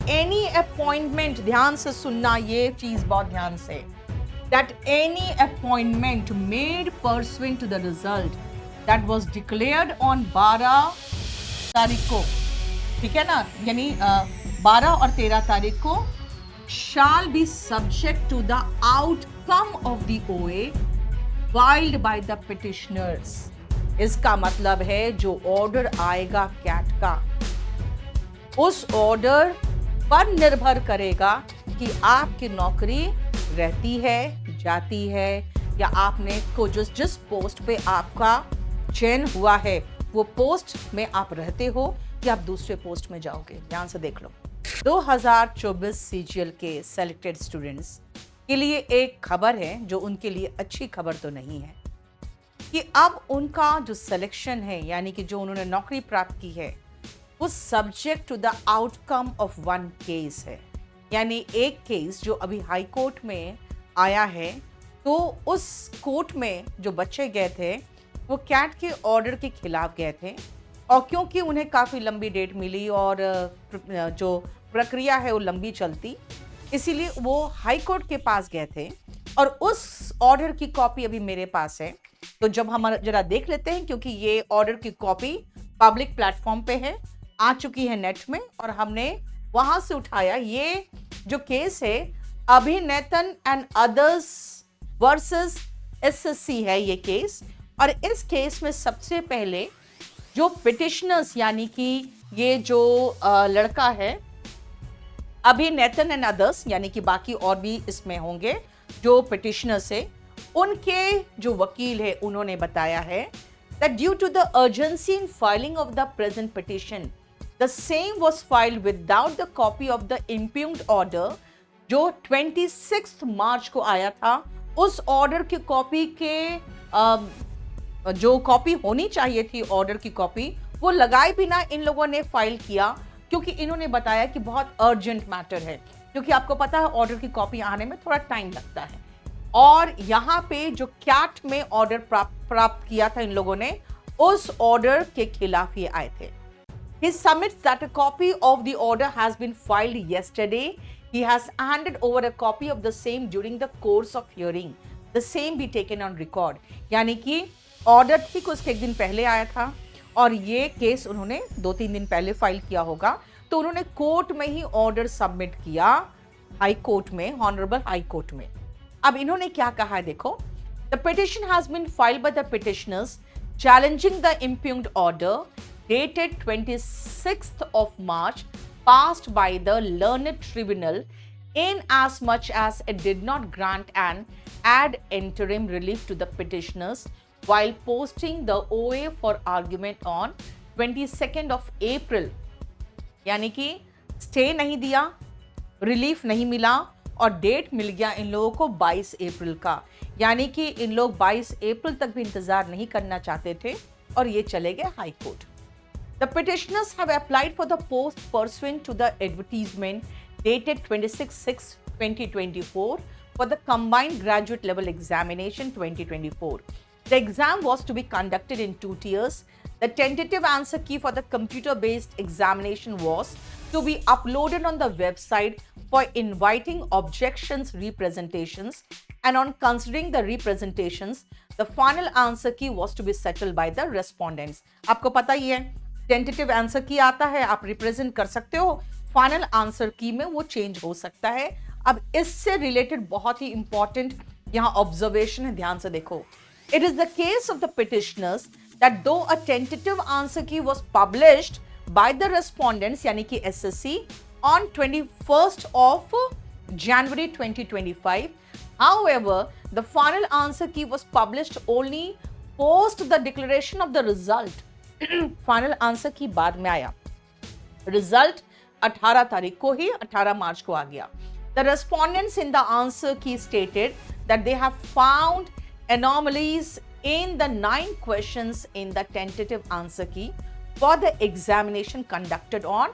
any appointment, ध्यान से सुनना ये चीज बहुत ध्यान से, that any appointment made pursuant to the result that was declared on 12 तारीख को, ठीक है ना, यानी 12 और 13 तारीख को, shall be subject to the outcome of the OA filed by the petitioners. इसका मतलब है जो ऑर्डर आएगा कैट का, उस ऑर्डर पर निर्भर करेगा कि आपकी नौकरी रहती है, जाती है, या आपने को जिस पोस्ट पे आपका चयन हुआ है वो पोस्ट में आप रहते हो कि आप दूसरे पोस्ट में जाओगे। ध्यान से देख लो। 2024 CGL के सेलेक्टेड स्टूडेंट्स के लिए एक खबर है जो उनके लिए अच्छी खबर तो नहीं है कि अब उनका जो सिलेक्शन है, यानी कि जो उन्होंने नौकरी प्राप्त की है, वो subject to the outcome of one case है। यानी एक केस जो अभी हाई कोर्ट में आया है, तो उस कोर्ट में जो बच्चे गए थे वो कैट के ऑर्डर के खिलाफ गए थे, और क्योंकि उन्हें काफ़ी लंबी डेट मिली और जो प्रक्रिया है वो लंबी चलती, इसीलिए वो हाई कोर्ट के पास गए थे, और उस ऑर्डर की कॉपी अभी मेरे पास है। तो जब हम जरा देख लेते हैं, क्योंकि ये ऑर्डर की कॉपी पब्लिक प्लेटफॉर्म पे है, आ चुकी है नेट में, और हमने वहां से उठाया। ये जो केस है अभिनेतन एंड अदर्स वर्सेस SSC है ये केस, और इस केस में सबसे पहले जो पिटिशनर्स, यानी कि ये जो लड़का है अभिनेतन एंड अदर्स, यानी कि बाकी और भी इसमें होंगे जो पिटिशनर्स है, उनके जो वकील है उन्होंने बताया है that due to the urgency in filing of the present petition, the same was filed without the copy of the impugned order जो 26 मार्च को आया था। उस ऑर्डर की कॉपी के जो कॉपी होनी चाहिए थी, ऑर्डर की कॉपी, वो लगाए बिना इन लोगों ने फाइल किया, क्योंकि इन्होंने बताया कि बहुत अर्जेंट मैटर है, क्योंकि आपको पता है ऑर्डर की कॉपी आने में थोड़ा टाइम लगता है। और यहाँ पे जो कैट में ऑर्डर प्राप्त किया था इन लोगों ने, उस ऑर्डर के खिलाफ ये आए थे। He submits that a copy of the order has been filed yesterday. He has handed over a copy of the same during the course of hearing. The same be taken on record. यानी कि order ठीक उसके एक दिन पहले आया था, और ये केस उन्होंने 2-3 दिन पहले फाइल किया होगा, तो उन्होंने कोर्ट में ही ऑर्डर सबमिट किया, हाई कोर्ट में, ऑनरेबल हाई कोर्ट में। अब इन्होंने क्या कहा है देखो, the petition has been filed by the petitioners challenging the impugned order dated 26th of March passed by the learned tribunal in as much as it did not grant an ad interim relief to the petitioners while posting the OA for argument on 22nd of April। यानी कि stay नहीं दिया, relief नहीं मिला, और date मिल गया इन लोगों को 22 अप्रैल का। यानी कि इन लोग 22 अप्रैल तक भी इंतजार नहीं करना चाहते थे, और ये चले गए high court. The petitioners have applied for the post pursuant to the advertisement dated 26/6/2024 for the combined graduate level examination 2024. The exam was to be conducted in 2 tiers. The tentative answer key for the computer-based examination was to be uploaded on the website for inviting objections representations, and on considering the representations, the final answer key was to be settled by the respondents. आपको पता ही है, tentative answer की आता है, आप represent कर सकते हो, फाइनल आंसर की में वो चेंज हो सकता है। अब इससे रिलेटेड बहुत ही इंपॉर्टेंट यहाँ ऑब्जर्वेशन है, ध्यान से देखो। It is the case of the petitioners that दो अ टेंटेटिव आंसर की was published by the respondents, यानी कि SSC, on 21st of January 2025. However, the final answer key was published only post the declaration of the result. Final answer की बाद में आया, result 18 तारीख को ही, 18 मार्च को आ गया। The respondents in the answer key stated that they have found anomalies in the 9 questions in the tentative answer key for the examination conducted on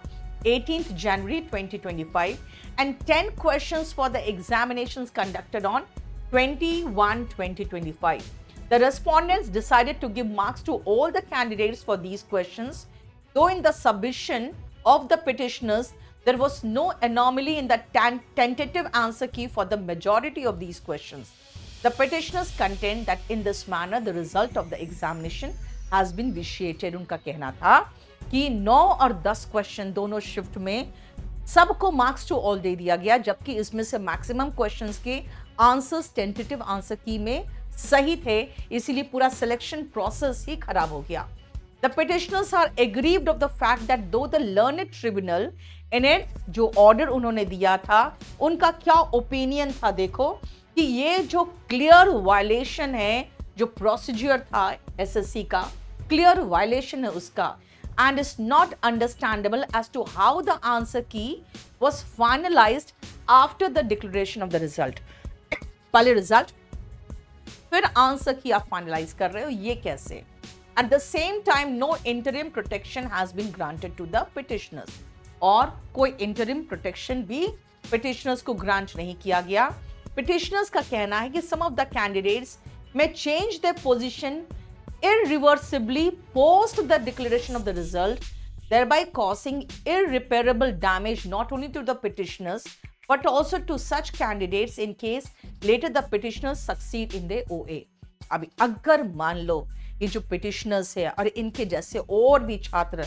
18th January 2025 and 10 questions for the examinations conducted on 21/2025. The respondents decided to give marks to all the candidates for these questions, though in the submission of the petitioners, There was no anomaly in the tentative answer key for the majority of these questions. The petitioners contend that in this manner the result of the examination has been vitiated. उनका कहना था कि 9 और 10 question दोनों shift में सबको marks to all they दिया गया, जबकि इसमें से मैक्सिमम क्वेश्चंस के आंसर्स टेंटेटिव आंसर की में सही थे, इसीलिए पूरा सिलेक्शन प्रोसेस ही खराब हो गया. The petitioners are aggrieved of the fact that though the learned tribunal in it जो ऑर्डर उन्होंने दिया था, उनका क्या ओपिनियन था, देखो कि ये जो क्लियर वायलेशन है, जो प्रोसीजर था एसएससी का, क्लियर वायलेशन है उसका, and is not understandable as to how the answer key was finalized after the declaration of the result. पहले रिजल्ट फिर आंसर की आप फाइनलाइज कर रहे हो, ये कैसे? At the same time, no interim protection has been granted to the petitioners. और कोई interim protection भी petitioners को grant नहीं किया गया. Petitioners का कहना है कि some of the candidates may change their position irreversibly post the declaration of the result, thereby causing irreparable damage not only to the petitioners but also to such candidates in case later the petitioners succeed in their OA. अभी अगर मान लो ये जो petitioners है और इनके जैसे और भी छात्र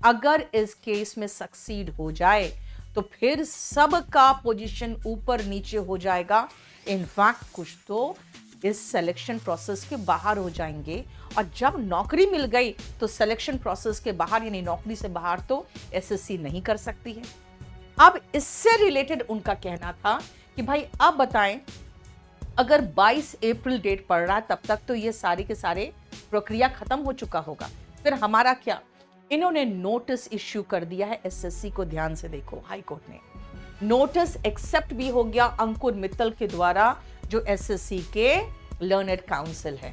अगर इस केस में सक्सीड हो जाए तो फिर सबका पोजीशन ऊपर नीचे हो जाएगा. इनफैक्ट कुछ तो इस सिलेक्शन प्रोसेस के बाहर हो जाएंगे, और जब नौकरी मिल गई तो सिलेक्शन प्रोसेस के बाहर यानी नौकरी से बाहर तो एसएससी नहीं कर सकती है. अब इससे रिलेटेड उनका कहना था कि भाई अब बताएं, अगर 22 अप्रैल डेट पड़ रहा है तब तक तो ये सारे के सारे प्रक्रिया खत्म हो चुका होगा, फिर हमारा क्या? इन्होंने नोटिस इश्यू कर दिया है एसएससी को. ध्यान से देखो, हाई कोर्ट ने नोटिस एक्सेप्ट भी हो गया अंकुर मित्तल के द्वारा, जो एसएससी के लर्नड काउंसिल है.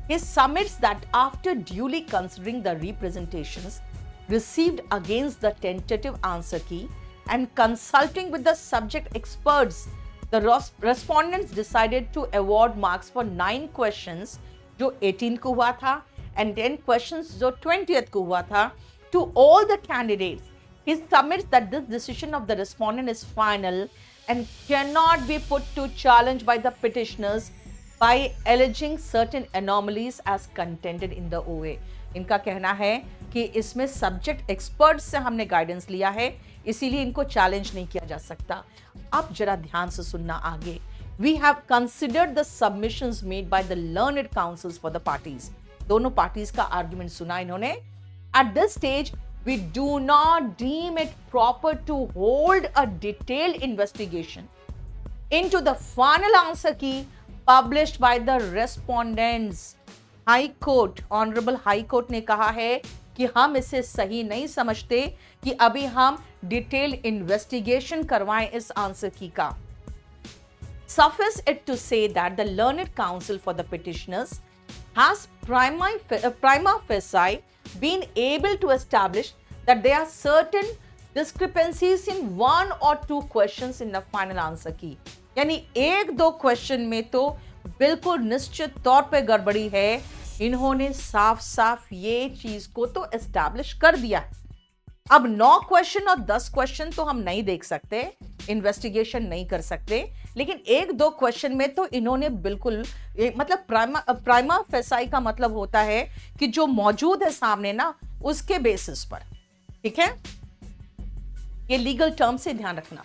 He submits that after duly considering the representations received against the tentative answer key and consulting with the subject experts, the respondents decided to award marks for 9 questions जो 18 को हुआ था and 10 questions जो 20th को हुआ था to all the candidates. He submits that this decision of the respondent is final and cannot be put to challenge by the petitioners by alleging certain anomalies as contended in the OA. इनका कहना है कि इसमें subject experts से हमने guidance लिया है, इसीलिए इनको चैलेंज नहीं किया जा सकता. अब जरा ध्यान से सुनना आगे. We have considered the submissions made by the learned counsels for the parties. दोनों पार्टीज का आर्गुमेंट सुना इन्होंने. At this stage, we do not deem it proper to hold a detailed investigation into the final answer key published by the respondents. High court, honourable high court ने कहा है कि हम इसे सही नहीं समझते कि अभी हम डिटेल इन्वेस्टिगेशन करवाएं इस आंसर की का. Suffice it to say that the learned counsel for the petitioners has prima facie been able to establish that there are certain discrepancies in 1 or 2 questions in the final answer key. यानी 1-2 question में तो बिल्कुल निश्चित तौर पे गड़बड़ी है. इन्होंने साफ साफ ये चीज को तो एस्टैब्लिश कर दिया है. अब 9 क्वेश्चन और 10 क्वेश्चन तो हम नहीं देख सकते, इन्वेस्टिगेशन नहीं कर सकते, लेकिन 1-2 क्वेश्चन में तो इन्होंने बिल्कुल मतलब प्राइमा फेसाई का मतलब होता है कि जो मौजूद है सामने ना उसके बेसिस पर. ठीक है, ये लीगल टर्म से ध्यान रखना.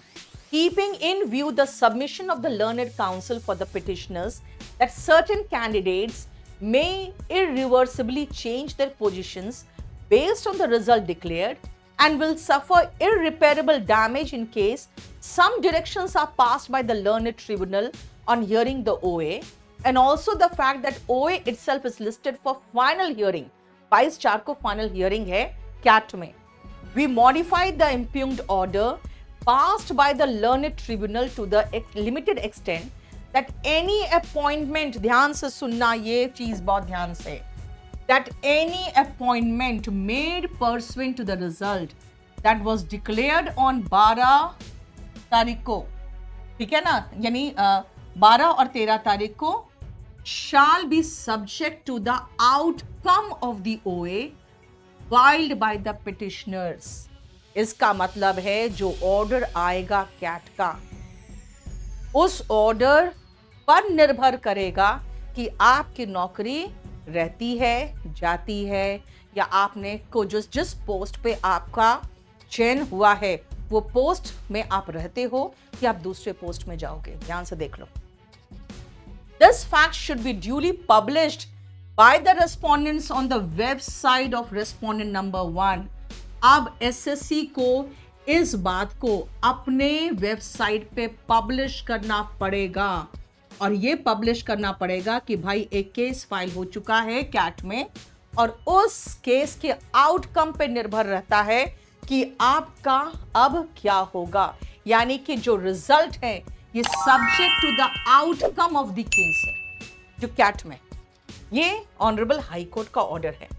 Keeping in view the submission of the learned counsel for the petitioners that certain candidates may irreversibly change their positions based on the result declared and will suffer irreparable damage in case some directions are passed by the learned tribunal on hearing the OA, and also the fact that OA itself is listed for final hearing. 22/4 को final hearing है CAT में. We modified the impugned order passed by the learned tribunal to the limited extent that any appointment, ध्यान से सुनना ये चीज बहुत ध्यान से, that any appointment made pursuant to the result that was declared on 12 तारीख को, ठीक है ना, यानी 12 और 13 तारीख को, shall be subject to the outcome of the OA filed by the petitioners. इसका मतलब है जो ऑर्डर आएगा कैट का, उस ऑर्डर पर निर्भर करेगा कि आपकी नौकरी रहती है, जाती है, या आपने को जिस पोस्ट पे आपका चयन हुआ है वो पोस्ट में आप रहते हो या आप दूसरे पोस्ट में जाओगे। ध्यान से देख लो। This fact should be duly published by the respondents on the website of respondent number 1। अब एसएससी को इस बात को अपने वेबसाइट पे पब्लिश करना पड़ेगा, और ये पब्लिश करना पड़ेगा कि भाई एक केस फाइल हो चुका है कैट में, और उस केस के आउटकम पे निर्भर रहता है कि आपका अब क्या होगा। यानी कि जो रिजल्ट है ये subject to the outcome of the case है जो कैट में। ये ऑनरेबल हाई कोर्ट का ऑर्डर है।